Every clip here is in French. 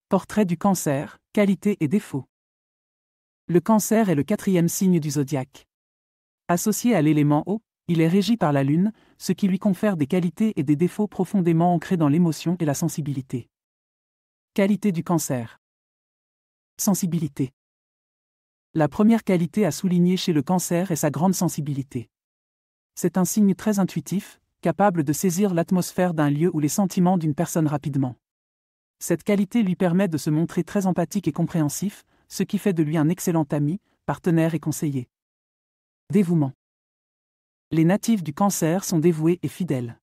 Portrait du Cancer, qualités et défauts. Le Cancer est le 4e signe du zodiaque. Associé à l'élément eau, il est régi par la Lune, ce qui lui confère des qualités et des défauts profondément ancrés dans l'émotion et la sensibilité. Qualité du Cancer. Sensibilité. La première qualité à souligner chez le Cancer est sa grande sensibilité. C'est un signe très intuitif, capable de saisir l'atmosphère d'un lieu ou les sentiments d'une personne rapidement. Cette qualité lui permet de se montrer très empathique et compréhensif, ce qui fait de lui un excellent ami, partenaire et conseiller. Dévouement. Les natifs du Cancer sont dévoués et fidèles.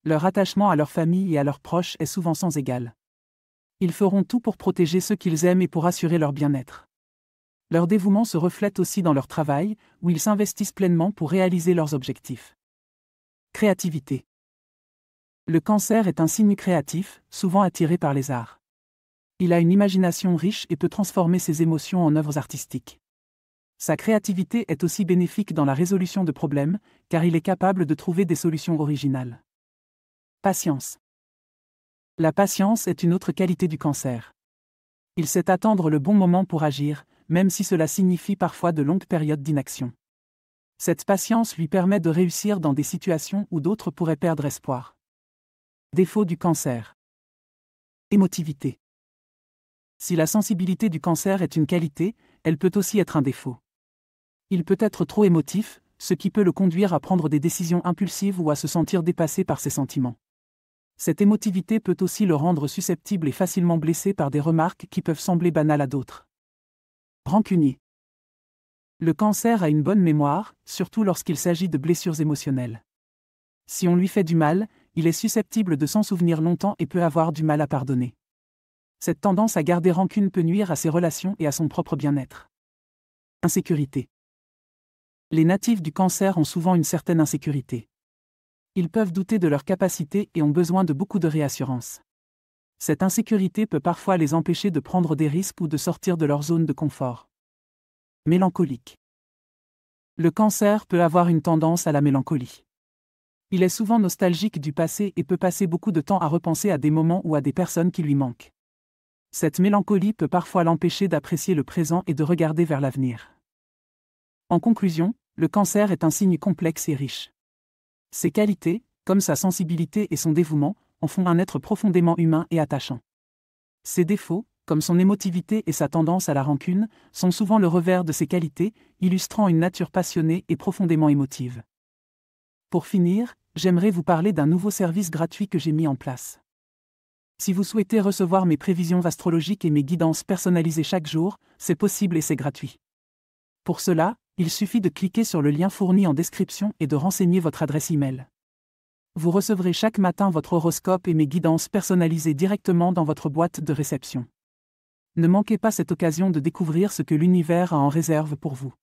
Leur attachement à leur famille et à leurs proches est souvent sans égal. Ils feront tout pour protéger ceux qu'ils aiment et pour assurer leur bien-être. Leur dévouement se reflète aussi dans leur travail, où ils s'investissent pleinement pour réaliser leurs objectifs. Créativité. Le Cancer est un signe créatif, souvent attiré par les arts. Il a une imagination riche et peut transformer ses émotions en œuvres artistiques. Sa créativité est aussi bénéfique dans la résolution de problèmes, car il est capable de trouver des solutions originales. Patience. La patience est une autre qualité du Cancer. Il sait attendre le bon moment pour agir, même si cela signifie parfois de longues périodes d'inaction. Cette patience lui permet de réussir dans des situations où d'autres pourraient perdre espoir. Défaut du Cancer. Émotivité. Si la sensibilité du Cancer est une qualité, elle peut aussi être un défaut. Il peut être trop émotif, ce qui peut le conduire à prendre des décisions impulsives ou à se sentir dépassé par ses sentiments. Cette émotivité peut aussi le rendre susceptible et facilement blessé par des remarques qui peuvent sembler banales à d'autres. Rancunier. Le Cancer a une bonne mémoire, surtout lorsqu'il s'agit de blessures émotionnelles. Si on lui fait du mal, il est susceptible de s'en souvenir longtemps et peut avoir du mal à pardonner. Cette tendance à garder rancune peut nuire à ses relations et à son propre bien-être. Insécurité. Les natifs du Cancer ont souvent une certaine insécurité. Ils peuvent douter de leurs capacités et ont besoin de beaucoup de réassurance. Cette insécurité peut parfois les empêcher de prendre des risques ou de sortir de leur zone de confort. Mélancolique. Le Cancer peut avoir une tendance à la mélancolie. Il est souvent nostalgique du passé et peut passer beaucoup de temps à repenser à des moments ou à des personnes qui lui manquent. Cette mélancolie peut parfois l'empêcher d'apprécier le présent et de regarder vers l'avenir. En conclusion, le Cancer est un signe complexe et riche. Ses qualités, comme sa sensibilité et son dévouement, en font un être profondément humain et attachant. Ses défauts, comme son émotivité et sa tendance à la rancune, sont souvent le revers de ses qualités, illustrant une nature passionnée et profondément émotive. Pour finir, j'aimerais vous parler d'un nouveau service gratuit que j'ai mis en place. Si vous souhaitez recevoir mes prévisions astrologiques et mes guidances personnalisées chaque jour, c'est possible et c'est gratuit. Pour cela, il suffit de cliquer sur le lien fourni en description et de renseigner votre adresse e-mail. Vous recevrez chaque matin votre horoscope et mes guidances personnalisées directement dans votre boîte de réception. Ne manquez pas cette occasion de découvrir ce que l'univers a en réserve pour vous.